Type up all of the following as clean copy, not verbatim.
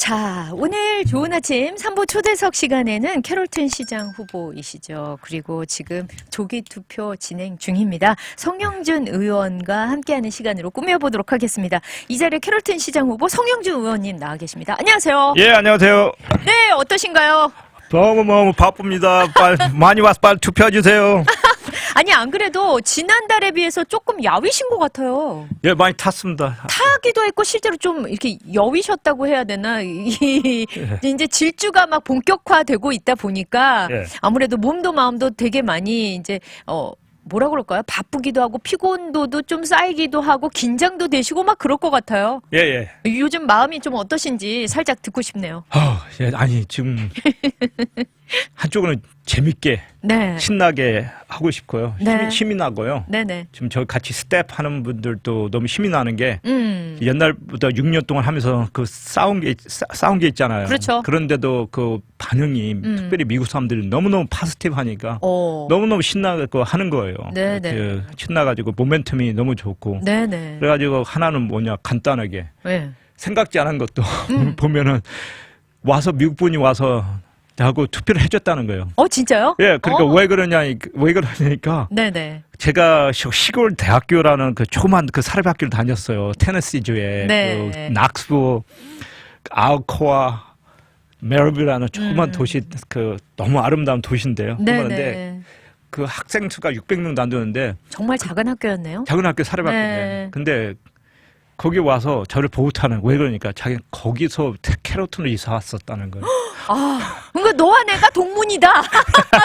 자, 오늘 좋은 아침 3부 초대석 시간에는 캐롤튼 시장 후보이시죠. 그리고 지금 조기 투표 진행 중입니다. 성영준 의원과 함께하는 시간으로 꾸며보도록 하겠습니다. 이 자리에 캐롤튼 시장 후보 성영준 의원님 나와 계십니다. 안녕하세요. 예, 안녕하세요. 네, 어떠신가요? 너무 바쁩니다. 많이 와서 빨리 투표해주세요. 아니, 안 그래도 지난달에 비해서 조금 야위신 것 같아요. 예, 많이 탔습니다. 타기도 했고 실제로 좀 이렇게 여위셨다고 해야 되나 이제 질주가 막 본격화되고 있다 보니까 예. 아무래도 몸도 마음도 되게 많이 이제 뭐라 그럴까요? 바쁘기도 하고 피곤도도 좀 쌓이기도 하고 긴장도 되시고 막 그럴 것 같아요. 예. 요즘 마음이 좀 어떠신지 살짝 듣고 싶네요. 예, 아니, 지금, 한쪽으는 재밌게, 네. 신나게 하고 싶고요. 네. 힘이 나고요. 네네. 지금 저 같이 스텝 하는 분들도 너무 힘이 나는 게, 옛날부터 6년 동안 하면서 그 싸운 게 있잖아요. 그렇죠. 그런데도 그 반응이, 특별히 미국 사람들이 너무너무 파지티브 하니까, 너무너무 신나고 하는 거예요. 네네. 신나가지고 모멘텀이 너무 좋고. 네네. 그래가지고 하나는 뭐냐, 간단하게. 네. 생각지 않은 것도 보면은 미국 분이 와서 하고 투표를 해줬다는 거예요. 진짜요? 예, 그러니까 왜 그러냐니까 네네. 제가 시골 대학교라는 그 조그만 그 사립학교를 다녔어요. 테네시주에 네. 그 낙스부, 아우코아, 메르빌라는 조그만 도시 그 너무 아름다운 도시인데요. 그런데 네네. 그 학생 수가 600명도 안 되는데 정말 작은 학교였네요. 작은 학교 사립학교인데 네. 근데 거기 와서 저를 보호하는 왜 그러니까 자기 거기서 캐롤튼으로 이사 왔었다는 거예요. 그러니까 너와 내가 동문이다.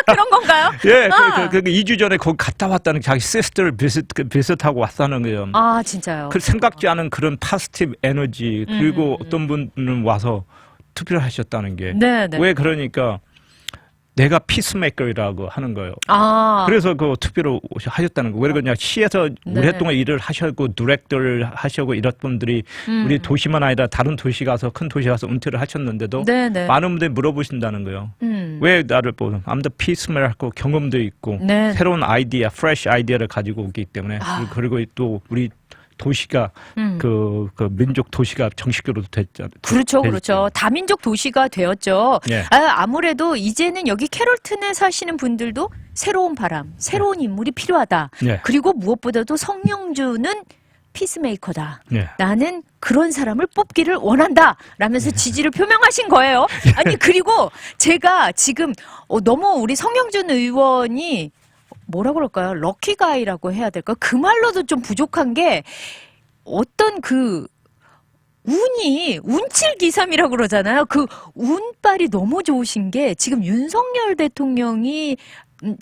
그런 건가요? 예, 그 2주 전에 거기 갔다 왔다는 자기 시스터를 비슷하고 왔다는 거예요. 진짜요? 그 생각지 않은 그런 파지티브 에너지 그리고 어떤 분은 와서 투표를 하셨다는 게 네네. 왜 그러니까 내가 피스메이커라고 하는 거예요. 그래서 그 투표를 하셨다는 거. 왜 그러냐. 시에서 네. 오랫동안 일을 하셨고 디렉터를 하시고 이런 분들이 우리 도시만 아니라 다른 도시 가서 큰 도시 가서 은퇴를 하셨는데도 네네. 많은 분들이 물어보신다는 거예요. 왜 나를 보는 I'm the peacemaker 경험도 있고 네. 새로운 아이디어, fresh 아이디어를 가지고 오기 때문에 그리고 또 우리 도시가 그 민족 도시가 정식으로 됐잖아요. 그렇죠. 다민족 도시가 되었죠. 예. 아무래도 이제는 여기 캐롤튼에 사시는 분들도 새로운 바람, 새로운 인물이 필요하다. 예. 그리고 무엇보다도 성영준은 피스메이커다. 예. 나는 그런 사람을 뽑기를 원한다. 라면서 지지를 표명하신 거예요. 아니, 그리고 제가 지금 너무 우리 성영준 의원이 뭐라 그럴까요? 럭키가이라고 해야 될까요? 그 말로도 좀 부족한 게 어떤 그 운칠기삼이라고 그러잖아요. 그 운빨이 너무 좋으신 게 지금 윤석열 대통령이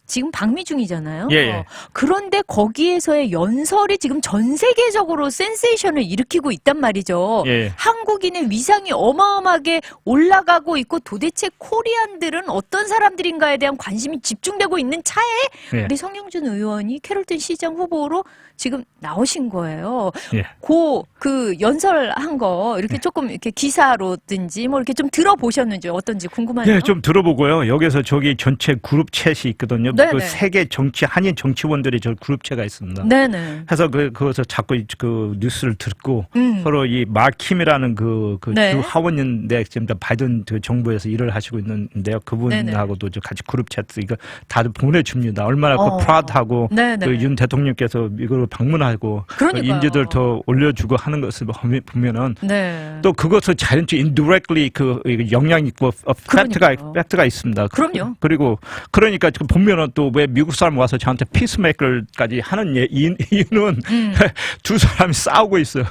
지금 방미 중이잖아요. 예. 그런데 거기에서의 연설이 지금 전 세계적으로 센세이션을 일으키고 있단 말이죠. 예. 한국인의 위상이 어마어마하게 올라가고 있고 도대체 코리안들은 어떤 사람들인가에 대한 관심이 집중되고 있는 차에 예. 우리 성영준 의원이 캐롤튼 시장 후보로 지금 나오신 거예요. 예. 그 연설한 거 이렇게 조금 이렇게 기사로든지 뭐 이렇게 좀 들어보셨는지 어떤지 궁금하네요. 네, 좀 들어보고요. 여기서 저기 전체 그룹 챗이 있거든요. 네네. 그 세계 한인 정치원들이 저 그룹 챗가 있습니다. 네네. 해서 그것을 자꾸 그 뉴스를 듣고 서로 이 마킴이라는 네. 주 하원인데 지금 바이든 그 정부에서 일을 하시고 있는데요. 그분하고도 저 같이 그룹 챗 이거 다들 보내줍니다. 얼마나 그 프라드하고 네네. 그 윤 대통령께서 미국을 방문하고 그 인지도를 더 올려주고 하는 것을 보면은 네. 또 그것을 자연적으로 indirectly 그 영향이 있고 팩트가 있습니다. 그럼요. 그리고 그러니까 지금 보면은 또 왜 미국 사람 와서 저한테 피스메이커까지 하는 이유는 두 사람이 싸우고 있어요.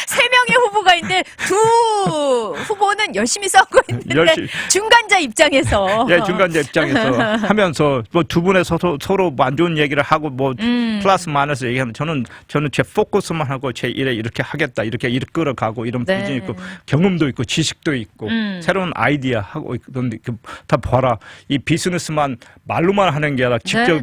세 명의 후보가 있는데 두 후보는 열심히 싸우고 있는데 중간자 입장에서 중간자 입장에서 하면서 뭐 두 분의 서로 안 좋은 얘기를 하고 뭐 플러스 마이너스 얘기하면 저는 제 포커스만 하고 제 일에 이렇게 하겠다 이렇게 이끌어가고 이런 비전이 있고 경험도 있고 지식도 있고 새로운 아이디어 하고 있던데 다 봐라 이 비즈니스만 말로만 하는 게 아니라 직접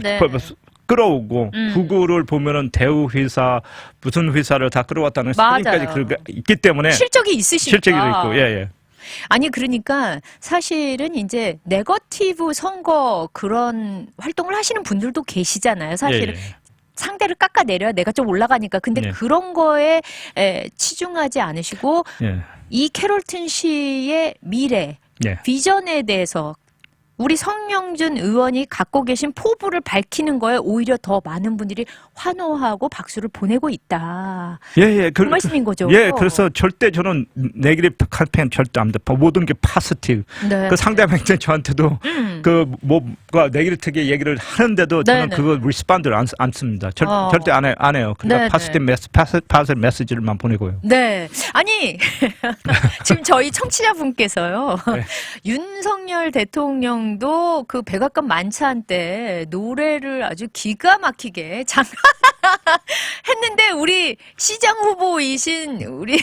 끌어오고 구글을 보면은 대우 회사 무슨 회사를 다 끌어왔다는 사진까지 있기 때문에 실적이 있으시니까. 실적이 있고 예. 아니 그러니까 사실은 이제 네거티브 선거 그런 활동을 하시는 분들도 계시잖아요. 사실은 상대를 깎아내려야 내가 좀 올라가니까. 근데 그런 거에 치중하지 않으시고 이 캐롤튼 씨의 미래, 예. 비전에 대해서 우리 성영준 의원이 갖고 계신 포부를 밝히는 거에 오히려 더 많은 분들이 환호하고 박수를 보내고 있다. 예. 그 말씀인 거죠. 예, 그래서 절대 저는 네거티브 캠페인 절대 안 합니다. 모든 게 포지티브. 네. 그 상대방 저한테도 그 뭐가 네거티브하게 얘기를 하는데도 저는 네네. 그거 리스폰드를 안 씁니다. 절대 안 해요. 그냥 네네. 파스티브 메시지를만 보내고요. 네. 아니, 지금 저희 청취자분께서요. 네. 윤석열 대통령도 그 백악관 만찬 때 노래를 아주 기가 막히게 했는데 우리 시장 후보이신 우리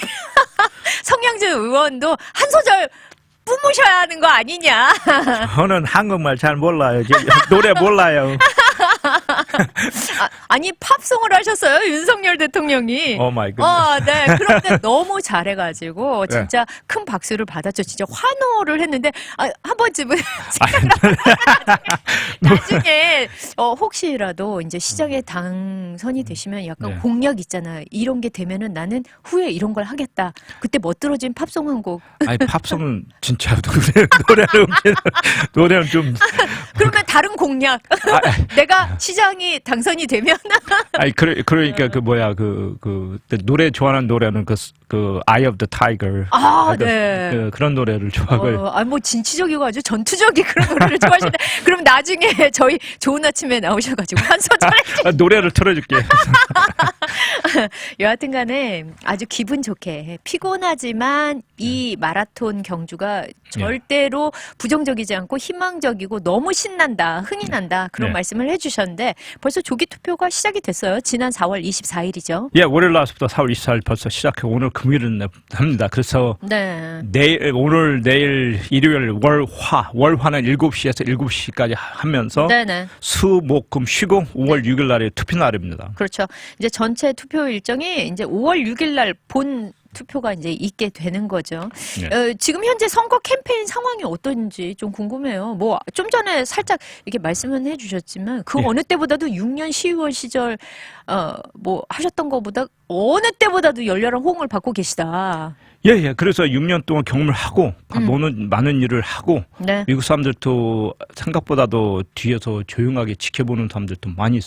성영준 의원도 한 소절 뿜으셔야 하는 거 아니냐. 저는 한국말 잘 몰라요. 노래 몰라요. 아니 팝송을 하셨어요 윤석열 대통령이. 오 마이 갓. 네. 그런데 너무 잘해가지고 진짜 큰 박수를 받았죠. 진짜 환호를 했는데 한 번쯤은 나중에 혹시라도 이제 시장에 당선이 되시면 약간 네. 공약 있잖아요. 이런 게 되면은 나는 후에 이런 걸 하겠다. 그때 멋들어진 팝송 한 곡. 아니 팝송은 진짜 노래는 좀 그러면 다른 공약. 내가 시장이 당선이 되면. 아니 그러니까 그 뭐야 그 노래 좋아하는 노래는 그 Eye of the Tiger. 네. 그런 노래를 좋아하고요. 뭐 진취적이고 아주 전투적인 그런 노래를 좋아하시는데 그럼 나중에 저희 좋은 아침에 나오셔가지고 한 소절 노래를 틀어줄게. 여하튼간에 아주 기분 좋게 피곤하지만 이 마라톤 경주가 절대로 부정적이지 않고 희망적이고 너무 신난다, 흥이 난다 그런 말씀을 해주셨는데 벌써 조기 투표가 시작이 됐어요. 지난 4월 24일이죠. 예, 월요일 날부터 4월 24일 벌써 시작해 오늘 금요일은 합니다. 그래서 오늘 내일 일요일 월화는 7시에서 7시까지 하면서 수, 목, 금 쉬고 5월 6일 날이 투표 날입니다. 그렇죠. 이제 전체 투표 일정이 이제 5월 6일 날 본 투표가 이제 있게 되는 거죠. 지금 현재 선거 캠페인 상황이 어떤지 좀 궁금해요. 뭐 좀 전에 살짝 이렇게 말씀은 해주셨지만 그 어느 때보다도 6년 시의원 시절 뭐 하셨던 것보다 어느 때보다도 열렬한 호응을 받고 계시다. 예. 그래서 6년 동안 경험을 하고 많은 일을 하고 미국 사람들도 생각보다도 뒤에서 조용하게 지켜보는 사람들도 많이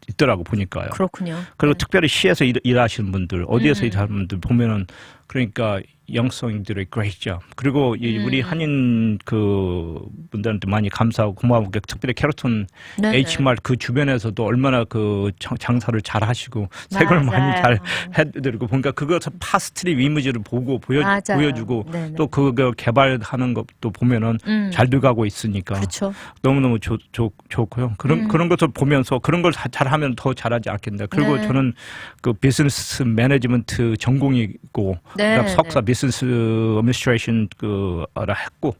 있더라고 보니까요. 그렇군요. 그리고 특별히 시에서 일하시는 분들, 어디에서 일하는 분들 보면은 그러니까 영성들의 great job. 그리고 우리 한인 그 분들한테 많이 감사하고 고마운 게 특별히 캐롤턴 H마을 그 주변에서도 얼마나 그 장사를 잘 하시고 색을 많이 잘 해드리고 보니까 그것을 파스트리 이미지를 보고 보여주고 또 그거 개발하는 것도 보면은 잘 돼가고 있으니까 그렇죠. 너무너무 좋고요. 그런 것을 보면서 그런 걸 잘하면 더 잘하지 않겠나. 그리고 저는 그 비즈니스 매니지먼트 전공이고 그다음 석사 비즈니스 어드미니스트레이션 그를 했고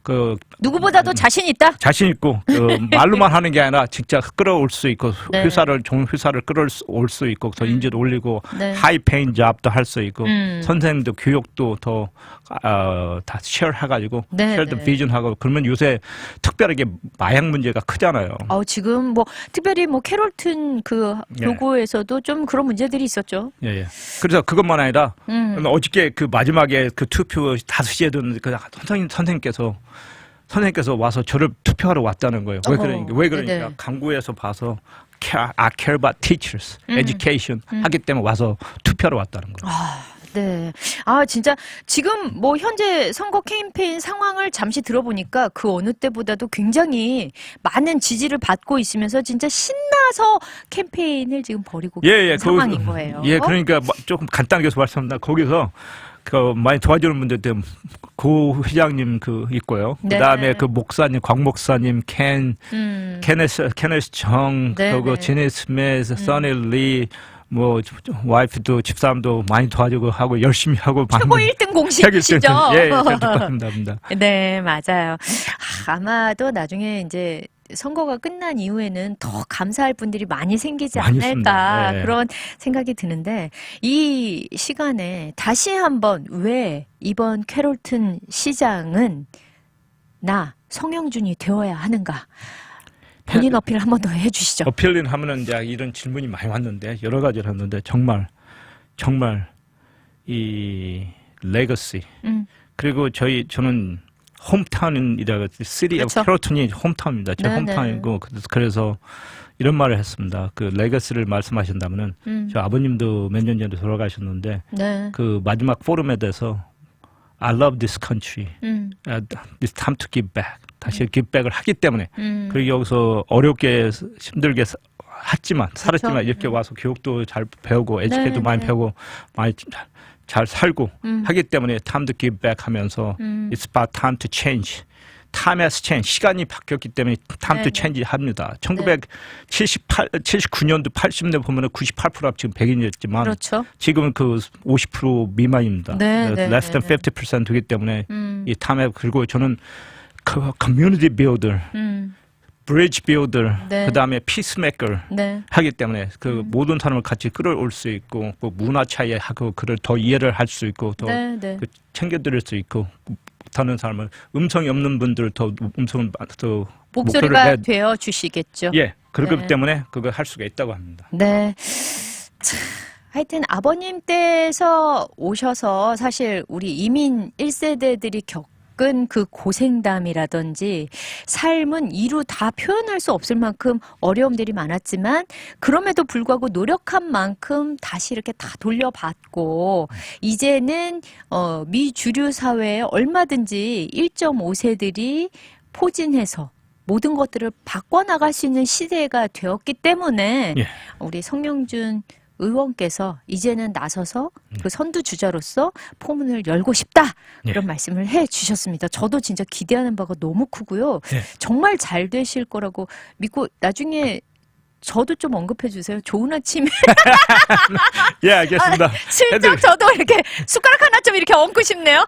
그 누구보다도 자신 있다. 자신 있고 그 말로만 하는 게 아니라 직접 끌어올 수 있고 좋은 회사를 끌어올 수 있고 더 인지도 올리고 하이 페인 잡도 할 수 있고 선생님도 교육도 더 다 쉐어해가지고 쉐어드 비전하고 그러면 요새 특별하게 마약 문제가 크잖아요. 지금 뭐 특별히 뭐 캐롤튼 그 요구에서도 좀 그런 문제들이 있었죠. 예. 그래서 그것만 아니라 어저께 그 마지막에 그 투표 5시에 듣는 그 선생님께서 와서 저를 투표하러 왔다는 거예요. 왜 그러니까 강구에서 봐서 I care about teachers, education 하기 때문에 와서 투표하러 왔다는 거예요. 네. 진짜 지금 뭐 현재 선거 캠페인 상황을 잠시 들어보니까 그 어느 때보다도 굉장히 많은 지지를 받고 있으면서 진짜 신나서 캠페인을 지금 벌이고 있는 상황인 거예요. 그러니까 조금 간단하게 말씀드립니다. 거기서 그 많이 도와주는 분들 고 회장님 그 있고요. 그다음에 그 목사님, 곽 목사님, 케네스 정, 그리고 제니 스미스, 써니 리 뭐 와이프도 집사람도 많이 도와주고 하고 열심히 하고 최고 1등 공신이시죠? 축하합니다. 네, 맞아요. 아마도 나중에 이제 선거가 끝난 이후에는 더 감사할 분들이 많이 생기지 않을까 그런 생각이 드는데 이 시간에 다시 한번 왜 이번 캐롤튼 시장은 나 성영준이 되어야 하는가? 본인 어필 한 번 더 해주시죠. 어필을 하면은 이제 이런 질문이 많이 왔는데 여러 가지를 했는데 정말 이 레거시. 그리고 저는 홈타운이라고 시티 그렇죠. 캐롤턴이 홈타운입니다. 제 네, 홈타운이고 그래서 이런 말을 했습니다. 그 레거시를 말씀하신다면은 저 아버님도 몇 년 전에 돌아가셨는데 네. 그 마지막 포럼에 대해서 I love this country. It's time to give back. 다시 give back을 하기 때문에 그리고 여기서 어렵게 힘들게 살았지만 이렇게 와서 교육도 잘 배우고 에듀케이도 많이 배우고 많이 잘 살고 하기 때문에 time to give back 하면서 it's about time to change. time has changed. 시간이 바뀌었기 때문에 time to change 합니다. 1979년도 80년대 보면은 98%가 지금 백인이었지만 그렇죠. 지금은 그 50% 미만입니다. less than 50% 되기 때문에 이 time 그리고 저는 그 community builder, bridge builder, 그다음에 peacemaker 하기 때문에 그 모든 사람을 같이 끌어올 수 있고 그 문화 차이하고 그를 더 이해를 할 수 있고 더 그 챙겨드릴 수 있고 못하는 사람을 음성이 없는 분들 더 음성을 더 목소리가 되어 주시겠죠. 예, 그렇기 때문에 그걸 할 수가 있다고 합니다. 네. 하여튼 아버님 때에서 오셔서 사실 우리 이민 1세대들이 겪은 그 고생담이라든지 삶은 이루 다 표현할 수 없을 만큼 어려움들이 많았지만 그럼에도 불구하고 노력한 만큼 다시 이렇게 다 돌려받고 이제는 미 주류 사회에 얼마든지 1.5세들이 포진해서 모든 것들을 바꿔나갈 수 있는 시대가 되었기 때문에 우리 성영준 의원께서 이제는 나서서 그 선두주자로서 포문을 열고 싶다 이런 말씀을 해 주셨습니다. 저도 진짜 기대하는 바가 너무 크고요. 정말 잘 되실 거라고 믿고 나중에 저도 좀 언급해 주세요. 좋은 아침. 예, 알겠습니다. 슬쩍 저도 이렇게 숟가락 하나 좀 이렇게 얹고 싶네요.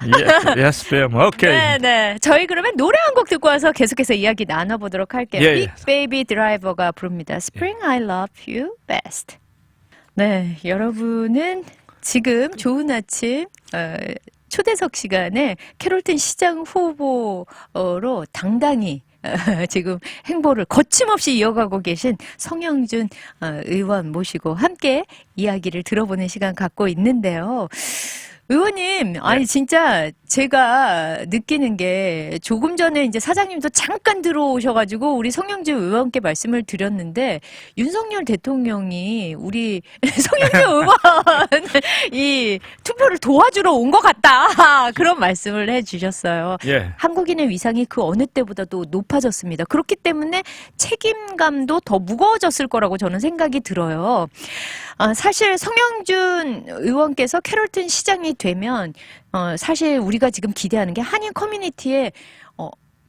Yes, ma'am. 오케이. 네. 저희 그러면 노래 한 곡 듣고 와서 계속해서 이야기 나눠보도록 할게요. Big Baby Driver가 부릅니다. Spring I Love You Best. 네, 여러분은 지금 좋은 아침 초대석 시간에 캐롤튼 시장 후보로 당당히 지금 행보를 거침없이 이어가고 계신 성영준 의원 모시고 함께 이야기를 들어보는 시간 갖고 있는데요. 의원님, 아니 진짜 제가 느끼는 게 조금 전에 이제 사장님도 잠깐 들어오셔가지고 우리 성영준 의원께 말씀을 드렸는데 윤석열 대통령이 우리 성영준 의원 이 투표를 도와주러 온 것 같다 그런 말씀을 해주셨어요. 한국인의 위상이 그 어느 때보다도 높아졌습니다. 그렇기 때문에 책임감도 더 무거워졌을 거라고 저는 생각이 들어요. 사실 성영준 의원께서 캐롤튼 시장이 되면 사실 우리가 지금 기대하는 게 한인 커뮤니티에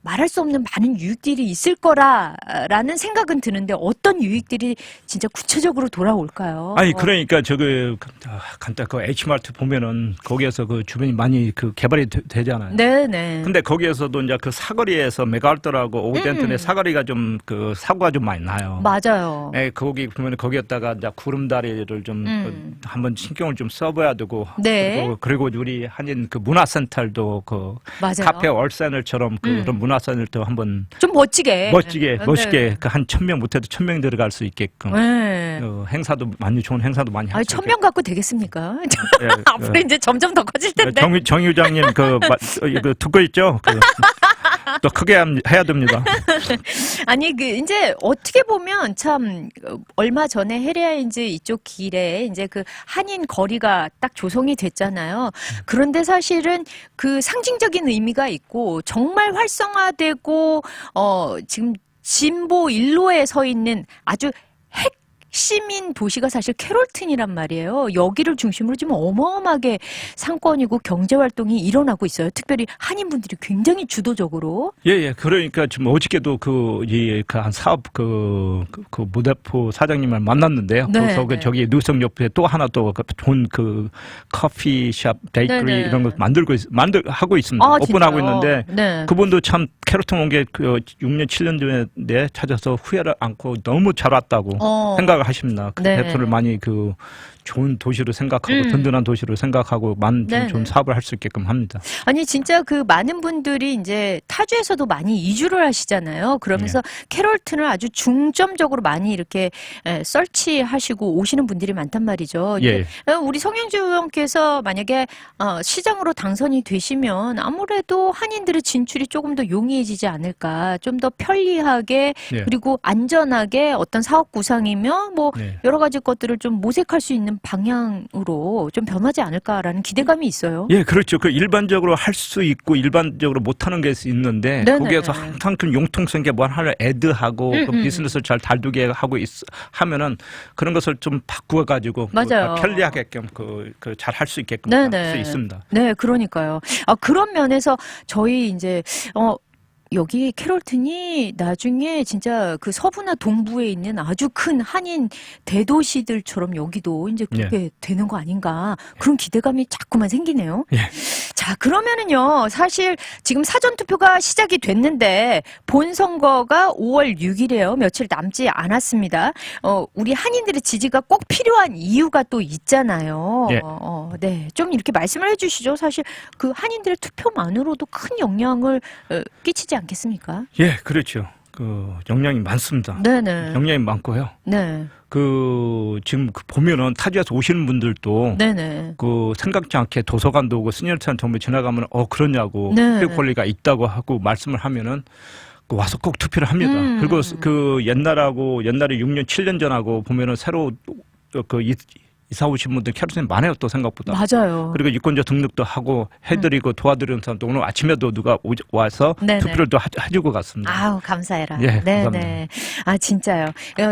말할 수 없는 많은 유익들이 있을 거라는 생각은 드는데 어떤 유익들이 진짜 구체적으로 돌아올까요? 아니 그러니까 간단 그 H마트 보면은 거기에서 그 주변이 많이 그 개발이 되잖아요. 네네. 근데 거기에서도 이제 그 사거리에서 메갈더라고 오덴튼의 사거리가 좀 그 사고가 좀 많이 나요. 맞아요. 네, 거기 보면 거기에다가 이제 구름다리를 좀 한번 신경을 좀 써봐야 되고. 그리고 우리 한인 그 문화센터도 그 카페 월센터처럼 그런 문화센터도 한번 좀 멋지게 그 한 1,000명 못해도 1,000명 들어갈 수 있게끔 행사도 많이 좋은 행사도 많이 하고. 1,000명 갖고 되겠습니까? 앞으로 이제 점점 더 커질 텐데. 정 의장님 그 듣고 있죠? 또 크게 해야 됩니다. 아니 그 이제 어떻게 보면 참 얼마 전에 헤리아인즈 이쪽 길에 이제 그 한인 거리가 딱 조성이 됐잖아요. 그런데 사실은 그 상징적인 의미가 있고 정말 활성화되고 지금 진보 일로에 서 있는 아주 핵심인 도시가 사실 캐롤튼이란 말이에요. 여기를 중심으로 지금 어마어마하게 상권이고 경제 활동이 일어나고 있어요. 특별히 한인분들이 굉장히 주도적으로. 그러니까 지금 어저께도 한 사업 모대포 사장님을 만났는데요. 그래서 저기 누성 옆에 또 하나 또 좋은 그 커피숍, 베이커리 이런 거 하고 있습니다. 오픈하고 있는데 그분도 참 캐롤턴 온 게 그 6년 7년 전에 찾아서 후회를 않고 너무 잘 왔다고 생각을 하십니다. 그 네. 캐롤턴을 많이 그 좋은 도시로 생각하고 든든한 도시로 생각하고 많은 좀 좋은 사업을 할 수 있게끔 합니다. 아니 진짜 그 많은 분들이 이제 타주에서도 많이 이주를 하시잖아요. 그러면서 캐롤튼을 아주 중점적으로 많이 이렇게 설치하시고 오시는 분들이 많단 말이죠. 예. 우리 성영주 의원께서 만약에 시장으로 당선이 되시면 아무래도 한인들의 진출이 조금 더 용이해지지 않을까. 좀 더 편리하게 예. 그리고 안전하게 어떤 사업 구상이며 뭐 예. 여러 가지 것들을 좀 모색할 수 있는 방향으로 좀 변하지 않을까라는 기대감이 있어요. 예, 그렇죠. 그 일반적으로 할 수 있고 일반적으로 못하는 게 있는데 네네. 거기에서 항상 그 용통성 게 뭐 하나를 애드하고 그 비즈니스를 잘 다루게 하고 하면은 그런 것을 좀 바꾸어 가지고 맞아요. 편리하게끔 잘 할 수 있게끔 네네. 할 수 있습니다. 네, 그러니까요. 그런 면에서 저희 이제 여기 캐롤튼이 나중에 진짜 그 서부나 동부에 있는 아주 큰 한인 대도시들처럼 여기도 이제 그렇게 되는 거 아닌가 그런 기대감이 자꾸만 생기네요. 예. 자, 그러면은요, 사실 지금 사전투표가 시작이 됐는데 본선거가 5월 6일이에요. 며칠 남지 않았습니다. 우리 한인들의 지지가 꼭 필요한 이유가 또 있잖아요. 예. 네, 좀 이렇게 말씀을 해주시죠. 사실 그 한인들의 투표만으로도 큰 영향을 끼치지 않겠습니까? 예, 그렇죠. 그 영향이 많습니다. 네네. 영향이 많고요. 네. 지금 보면은 타지에서 오시는 분들도 네네. 생각지 않게 도서관도 오고 시니어센터 정부 지나가면 그러냐고 네. 투표 권리가 있다고 하고 말씀을 하면은 와서 꼭 투표를 합니다. 그리고 옛날에 6년 7년 전하고 보면은 새로 이사 오신 분들 캐롤튼이 많아요, 또 생각보다. 맞아요. 그리고 유권자 등록도 하고 해드리고 도와드리는 사람도 오늘 아침에도 누가 와서 네네. 투표를 또 해주고 갔습니다. 아우, 감사해라. 예, 네네. 감사합니다. 진짜요.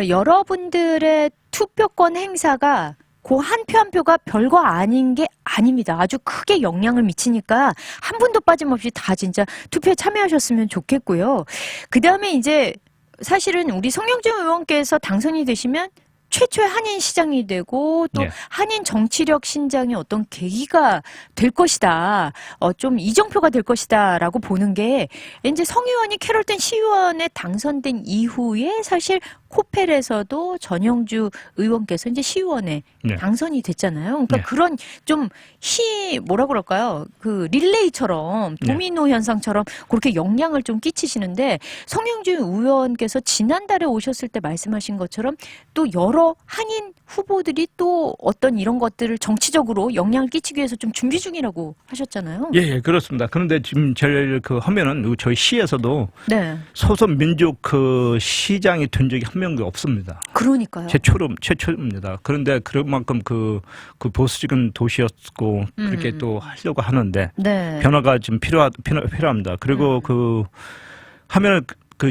여러분들의 투표권 행사가 그 한 표 한 표가 별거 아닌 게 아닙니다. 아주 크게 영향을 미치니까 한 분도 빠짐없이 다 진짜 투표에 참여하셨으면 좋겠고요. 그 다음에 이제 사실은 우리 성영준 의원께서 당선이 되시면 최초의 한인 시장이 되고 또 한인 정치력 신장의 어떤 계기가 될 것이다. 좀 이정표가 될 것이다라고 보는 게 이제 성 의원이 캐롤튼 시의원에 당선된 이후에 사실 코펠에서도 전영주 의원께서 이제 시의원에 당선이 됐잖아요. 그러니까 그런 좀 뭐라 그럴까요? 그 릴레이처럼 도미노 현상처럼 그렇게 영향을 좀 끼치시는데 성영주 의원께서 지난달에 오셨을 때 말씀하신 것처럼 또 여러 한인 후보들이 또 어떤 이런 것들을 정치적으로 영향을 끼치기 위해서 좀 준비 중이라고 하셨잖아요. 예, 그렇습니다. 그런데 지금 제일 하면은 저희 시에서도 네. 소선 민족 시장이 된 적이 한 명도 없습니다. 그러니까요. 최초입니다. 그런데 그만큼 보수적인 도시였고 그렇게 또 하려고 하는데 변화가 지금 필요합니다. 그리고 하면은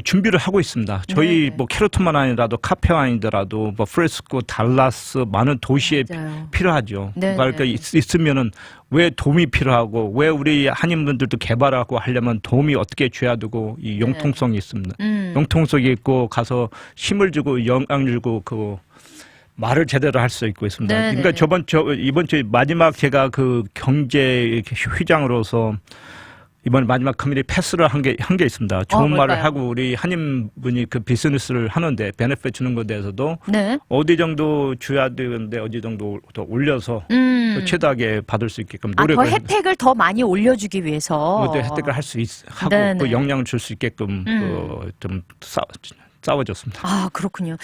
준비를 하고 있습니다. 저희 캐롤튼만 아니라도 카페아니더라도 프레스코, 달라스 많은 도시에 필요하죠. 그러니까 있으면은 왜 도움이 필요하고 왜 우리 한인분들도 개발하고 하려면 도움이 어떻게 줘야 되고 이 용통성이 있습니다. 용통성이 있고 가서 힘을 주고 영향을 주고 말을 제대로 할 수 있고 있습니다. 그러니까 이번 주 마지막 제가 경제 회장으로서 이번 마지막 커뮤니티 패스를 한 게 있습니다. 좋은 말을 하고 우리 한인분이 비즈니스를 하는데 베네핏 주는 것에 대해서도 어디 정도 줘야 되는데 어디 정도 더 올려서 최대하게 받을 수 있게끔 노력을 더 혜택을 더 많이 올려주기 위해서 혜택을 할 수 하고 영향을 줄 수 있게끔 좀 싸워줬습니다. 그렇군요.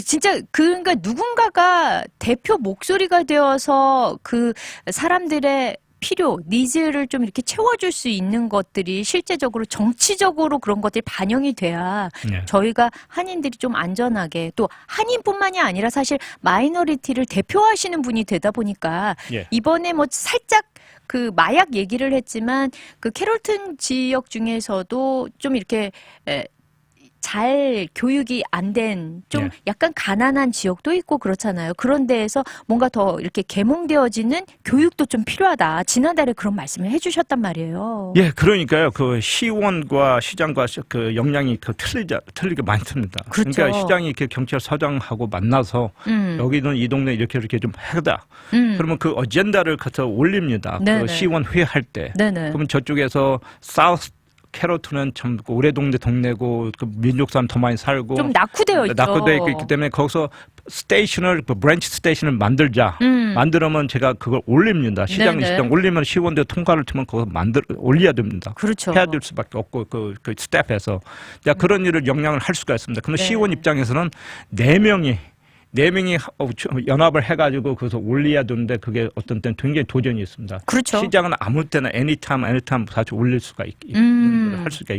진짜 그러니까 누군가가 대표 목소리가 되어서 그 사람들의 필요, 니즈를 좀 이렇게 채워줄 수 있는 것들이 실제적으로 정치적으로 그런 것들이 반영이 돼야 저희가 한인들이 좀 안전하게 또 한인뿐만이 아니라 사실 마이너리티를 대표하시는 분이 되다 보니까 이번에 살짝 마약 얘기를 했지만 캐롤튼 지역 중에서도 좀 이렇게 잘 교육이 안 된 좀 약간 가난한 지역도 있고 그렇잖아요. 그런 데에서 뭔가 더 이렇게 계몽되어지는 교육도 좀 필요하다. 지난달에 그런 말씀을 해주셨단 말이에요. 예, 그러니까요. 시의원과 시장과 역량이 틀리게 많습니다. 그렇죠. 그러니까 시장이 경찰서장하고 만나서 여기는 이 동네 이렇게 좀 하다. 그러면 어젠다를 갖다 올립니다. 시의원 회의할 때. 그러면 저쪽에서 사우스 캐로트는 참 오래 동네고 그 민족 사람 더 많이 살고 좀 낙후되어 있죠. 낙후되어 있기 때문에 거기서 스테이션을 그 브랜치 스테이션을 만들자. 만들면 제가 그걸 올립니다. 시장 올리면 시원대 통과를 치면 거기서 올려야 됩니다. 그렇죠. 해야 될 수밖에 없고 그 스텝에서 그런 일을 영향을 할 수가 있습니다. 그런데 시원 입장에서는 네 명이 연합을 해가지고 그래서 올려야 되는데 그게 어떤 때는 굉장히 도전이 있습니다. 그렇죠. 시장은 아무 때나 anytime 사실 올릴 수가 할 수가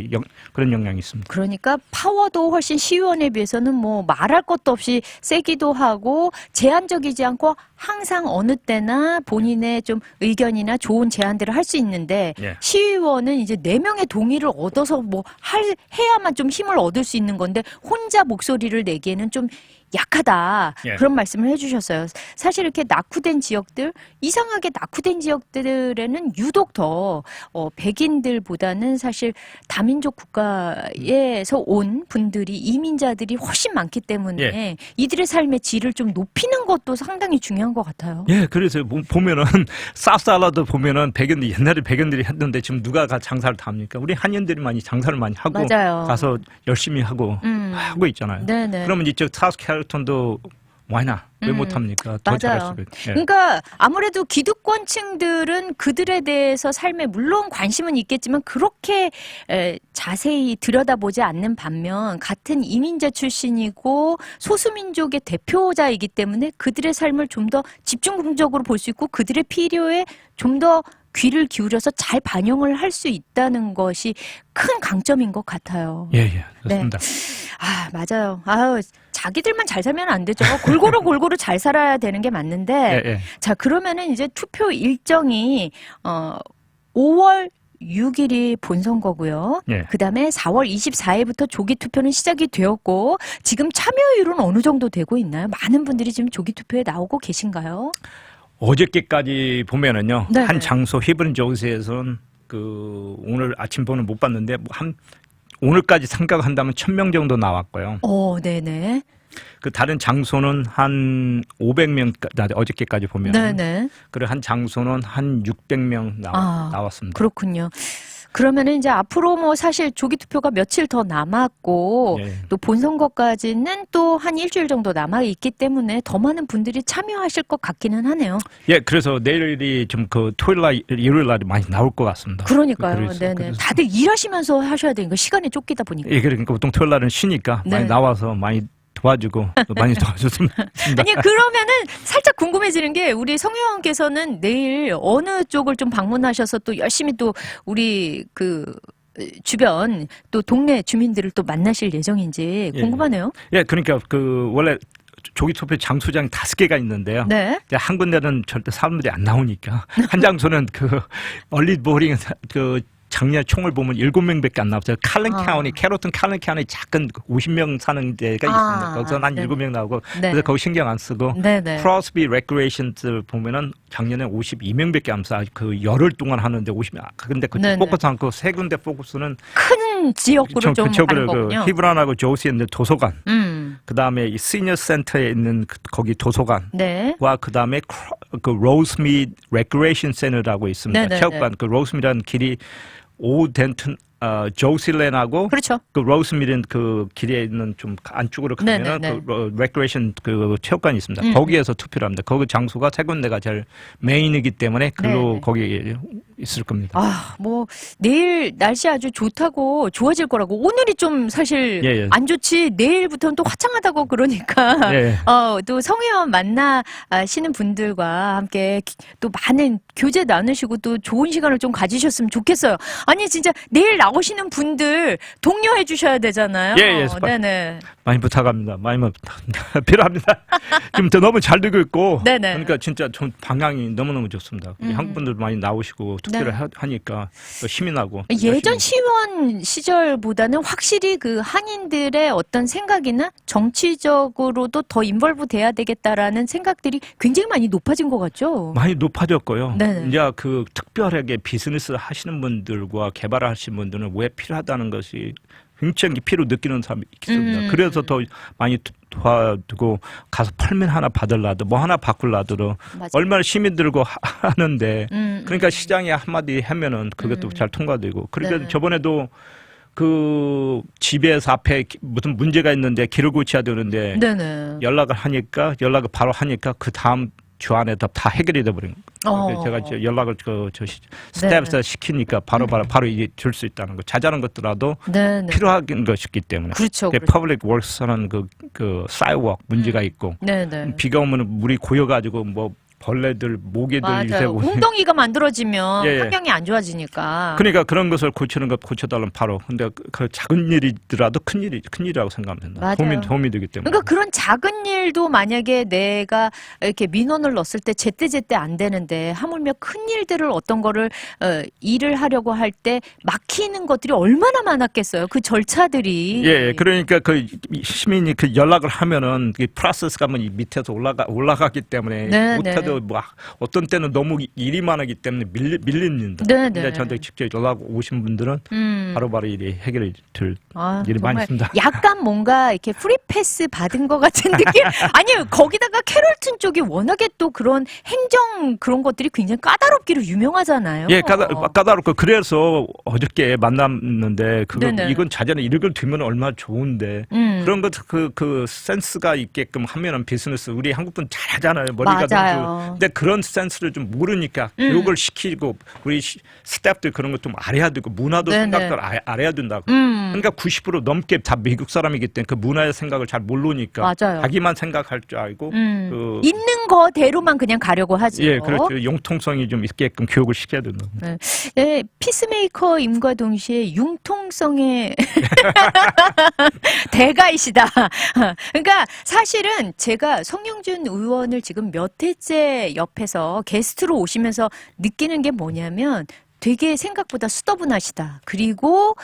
그런 영향이 있습니다. 그러니까 파워도 훨씬 시의원에 비해서는 뭐 말할 것도 없이 세기도 하고 제한적이지 않고 항상 어느 때나 본인의 좀 의견이나 좋은 제안들을 할 수 있는데 예. 시의원은 이제 4명의 동의를 얻어서 뭐 해야만 좀 힘을 얻을 수 있는 건데 혼자 목소리를 내기에는 좀 약하다. 예. 그런 말씀을 해주셨어요. 사실 이렇게 낙후된 지역들, 이상하게 낙후된 지역들에는 유독 더 백인들보다는 사실 다민족 국가에서 온 분들이 이민자들이 훨씬 많기 때문에 예. 이들의 삶의 질을 좀 높이는 것도 상당히 중요한 것 같아요. 예, 그래서 보면은 쌉쌀라도 보면은 옛날에 백인들이 했는데 지금 누가 장사를 다 합니까? 우리 한인들이 많이 장사를 많이 하고 맞아요. 가서 열심히 하고 있잖아요. 네네. 그러면 이쪽 사우스 캐롤턴도 와이나 왜 못합니까? 더 잘할 수가 있죠. 예. 그러니까 아무래도 기득권층들은 그들에 대해서 삶에 물론 관심은 있겠지만 그렇게 자세히 들여다보지 않는 반면 같은 이민자 출신이고 소수민족의 대표자이기 때문에 그들의 삶을 좀 더 집중적으로 볼 수 있고 그들의 필요에 좀 더 귀를 기울여서 잘 반영을 할 수 있다는 것이 큰 강점인 것 같아요. 예, 그렇습니다. 아, 맞아요. 아유, 자기들만 잘 살면 안 되죠. 골고루 잘 살아야 되는 게 맞는데. 예. 자, 그러면은 이제 투표 일정이 5월 6일이 본선거고요. 예. 그다음에 4월 24일부터 조기 투표는 시작이 되었고 지금 참여율은 어느 정도 되고 있나요? 많은 분들이 지금 조기 투표에 나오고 계신가요? 어저께까지 보면은요. 네네. 한 장소 히브린 조스에서는 오늘 아침 번호 못 봤는데 오늘까지 생각한다면 1,000명 정도 나왔고요. 네네. 그 다른 장소는 한 500명 어저께까지 보면 네네. 그리고 한 장소는 한 600명 나왔습니다. 그렇군요. 그러면은 이제 앞으로 뭐 사실 조기 투표가 며칠 더 남았고 예. 또 본선거까지는 또 한 일주일 정도 남아 있기 때문에 더 많은 분들이 참여하실 것 같기는 하네요. 예, 그래서 내일이 좀 토요일 날, 일요일 날이 많이 나올 것 같습니다. 그러니까요. 네네. 다들 일하시면서 하셔야 되니까 시간에 쫓기다 보니까. 예, 그러니까 보통 토요일 날은 쉬니까 네. 많이 나와서 많이 도와주고 또 많이 도와줬습니다. 아니 그러면은 살짝 궁금해지는 게 우리 성 의원께서는 내일 어느 쪽을 좀 방문하셔서 또 열심히 또 우리 주변 또 동네 주민들을 또 만나실 예정인지 궁금하네요. 예, 그러니까 원래 조기 투표 장소장이 5개가 있는데요. 네. 한 군데는 절대 사람들이 안 나오니까 한 장소는 얼리 보링 작년 총을 보면 7명밖에 안 나왔어요. 캐로튼 칼렌 카운티 작은 50명 사는 데가 있습니다. 거기서 한 7명 나오고 그래서 거기 신경 안 쓰고 크로스비 레크레이션스 보면은 작년에 52명밖에 안 사. 열흘 동안 하는데 50명. 근데 포커스 않고 세 군데 포커스는 큰 지역으로 좀 하는 거군요. 히브런하고 조시에 있는 도서관. 그다음에 이 시니어 센터에 있는 거기 도서관과 그다음에 로스미드 레크레이션 센터라고 있습니다. 체육관. 로스미드라는 길이 덴튼 조실랜하고 그렇죠. 로스미드는 길에 있는 좀 안쪽으로 가면은 레크레이션 체육관이 있습니다. 거기에서 투표를 합니다. 거기 장소가 세 군데가 제일 메인이기 때문에 거기 있을 겁니다. 뭐 내일 날씨 아주 좋다고 좋아질 거라고 오늘이 좀 사실 안 좋지 내일부터는 또 화창하다고 그러니까 또 성 의원 만나시는 분들과 함께 또 많은 교제 나누시고 또 좋은 시간을 좀 가지셨으면 좋겠어요. 아니 진짜 내일 나오시는 분들 독려해 주셔야 되잖아요. 네네. 많이 부탁합니다. 필요합니다. 지금 너무 잘 되고 있고 그러니까 진짜 방향이 너무너무 좋습니다. 한국 분들 많이 나오시고 투표를 하니까 또 힘이 나고 예전 시의원 시절보다는 확실히 한인들의 어떤 생각이나 정치적으로도 더 인벌브 돼야 되겠다라는 생각들이 굉장히 많이 높아진 것 같죠? 많이 높아졌고요. 이제 특별하게 비즈니스 하시는 분들과 개발하시는 분들은 왜 필요하다는 것이 굉장히 필요 느끼는 사람이 있습니다. 그래서 더 많이 도와두고 가서 펄민 하나 받으려도 뭐 하나 바꾸려도 맞아. 얼마나 시민 들고 하는데 그러니까 음. 시장에 한마디 하면은 그것도 잘 통과되고 그러니까 네. 저번에도 그 집에서 앞에 무슨 문제가 있는데 길을 고쳐야 되는데 네네. 연락을 바로 하니까 그 다음 주 안에 다 해결이 돼버린 거예요. 그래서 제가 이제 연락을 스텝에서 시키니까 바로 이제 줄 수 있다는 거. 자잘한 것들라도 네네. 필요한 것이기 때문에. 그렇죠. 그렇죠. 퍼블릭 워크스는 그 사이워크 문제가 있고 네네. 비가 오면 물이 고여가지고 뭐 벌레들, 모기들 맞아요. 일세고 웅덩이가 만들어지면 예, 예. 환경이 안 좋아지니까. 그러니까 그런 것을 고치는 거 고쳐달라면 바로. 근데 그 작은 일이더라도 큰일이라고 생각하면 된다. 맞아요. 도움이 되기 때문에. 그러니까 그런 작은 일도 만약에 내가 이렇게 민원을 넣었을 때 제때 안 되는데 하물며 큰 일들을 어떤 거를 일을 하려고 할 때 막히는 것들이 얼마나 많았겠어요. 그 절차들이. 예, 그러니까 그 시민이 그 연락을 하면은 이 프로세스가 뭐 밑에서 올라가기 때문에 네, 못해도 뭐 어떤 때는 너무 일이 많기 때문에 밀립니다. 네, 근데 네. 저한테 직접 연락 오신 분들은 바로바로 일이 해결이 될 일이 많이 정말 있습니다. 약간 뭔가 이렇게 프리패스 받은 것 같은 느낌? 아니요, 거기다가 캐롤튼 쪽이 워낙에 또 그런 행정 그런 것들이 굉장히 까다롭기로 유명하잖아요. 예, 까다롭고 그래서 어저께 만났는데 네네. 이건 자전에 이력을 두면 얼마나 좋은데 그런 것 그 센스가 있게끔 하면은 비즈니스 우리 한국분 잘하잖아요. 머리가 맞아요. 너무 근데 그런 센스를 좀 모르니까 교육을 시키고 우리 스태프들 그런 것도 알아야 되고 문화도 네네. 생각도 알아야 된다고. 그러니까 90% 넘게 다 미국 사람이기 때문에 그 문화의 생각을 잘 모르니까 맞아요. 자기만 생각할 줄 알고 있는 거대로만 그냥 가려고 하죠. 예, 그렇죠. 용통성이 좀 있게끔 교육을 시켜야 된다. 네. 네, 피스메이커임과 동시에 융통성의 대가이시다. 그러니까 사실은 제가 성영준 의원을 지금 몇 해째 옆에서 게스트로 오시면서 느끼는 게 뭐냐면 되게 생각보다 수더분하시다. 그리고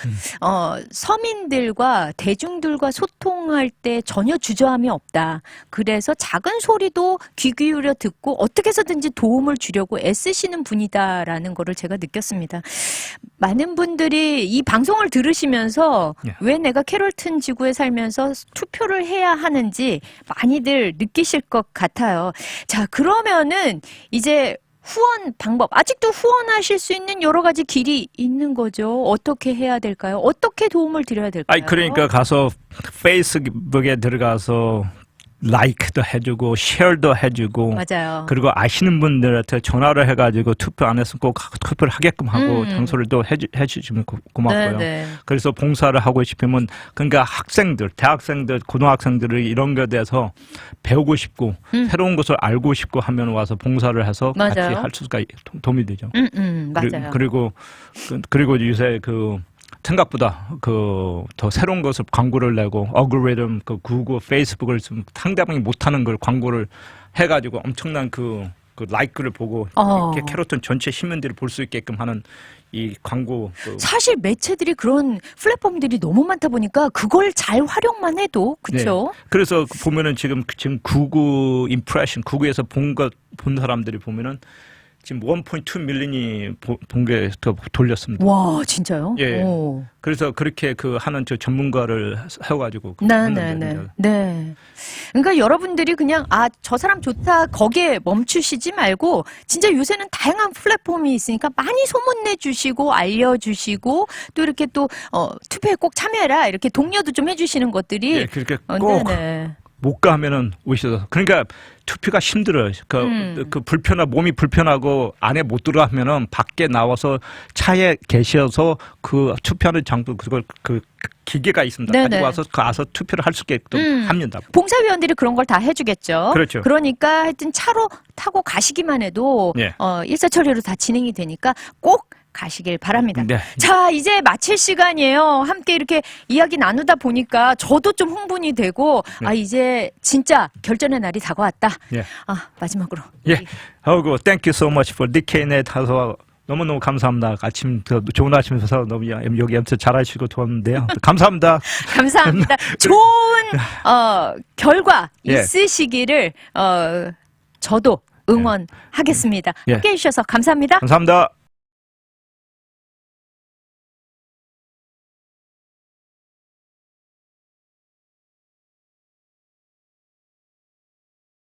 서민들과 대중들과 소통할 때 전혀 주저함이 없다. 그래서 작은 소리도 귀 기울여 듣고 어떻게 해서든지 도움을 주려고 애쓰시는 분이다라는 거를 제가 느꼈습니다. 많은 분들이 이 방송을 들으시면서 예. 왜 내가 캐롤튼 지구에 살면서 투표를 해야 하는지 많이들 느끼실 것 같아요. 자, 그러면은 이제 후원 방법, 아직도 후원하실 수 있는 여러 가지 길이 있는 거죠. 어떻게 해야 될까요? 어떻게 도움을 드려야 될까요? 아니 그러니까 가서 페이스북에 들어가서 라이크도 해주고 쉐어도 해주고 맞아요. 그리고 아시는 분들한테 전화를 해가지고 투표 안 했으면 꼭 투표를 하게끔 하고 장소를 또 해주시면 고맙고요. 네. 그래서 봉사를 하고 싶으면 그러니까 학생들, 대학생들, 고등학생들이 이런 것에 대해서 배우고 싶고 새로운 것을 알고 싶고 하면 와서 봉사를 해서 맞아요. 같이 할 수가 도움이 되죠. 맞아요. 그리고 요새 생각보다 더 새로운 것을 광고를 내고 어그리즘 구글, 페이스북을 좀 상대방이 못하는 걸 광고를 해가지고 엄청난 그 라이크를 보고 이렇게 캐롤튼 전체 시민들이 볼 수 있게끔 하는 이 광고. 사실 매체들이 그런 플랫폼들이 너무 많다 보니까 그걸 잘 활용만 해도 그렇죠. 네. 그래서 보면은 지금 구글 임프레션 구글에서 본 사람들이 보면은 지금 1.2 밀리언이 본 게 돌렸습니다. 와, 진짜요? 예. 오. 그래서 그렇게 하는 전문가를 해가지고. 네. 그러니까 여러분들이 그냥 저 사람 좋다 거기에 멈추시지 말고 진짜 요새는 다양한 플랫폼이 있으니까 많이 소문내 주시고 알려주시고 또 이렇게 또 투표에 꼭 참여해라 이렇게 독려도 좀 해주시는 것들이. 예, 그렇게 꼭. 못 가면은 오셔서 그러니까 투표가 힘들어요. 그 몸이 불편하고 안에 못 들어가면은 밖에 나와서 차에 계셔서 그 투표하는 장소 그걸 기계가 있습니다. 가지고 와서 가서 투표를 할 수 있게끔 합니다. 봉사위원들이 그런 걸 다 해주겠죠. 그렇죠. 그러니까 하여튼 차로 타고 가시기만 해도 예. 일사천리로 다 진행이 되니까 꼭 가시길 바랍니다. 네. 자, 이제 마칠 시간이에요. 함께 이렇게 이야기 나누다 보니까 저도 좀 흥분이 되고 이제 진짜 결전의 날이 다가왔다. 예. 마지막으로. 예. 하고 thank you so much for DKNet 해서 너무너무 감사합니다. 아침 좋은 아침에서 너무 여기 아무튼 잘하시고 도왔는데요. 감사합니다. 감사합니다. 좋은 결과 예. 있으시기를 저도 응원하겠습니다. 예. 함께 해주셔서 감사합니다. 감사합니다.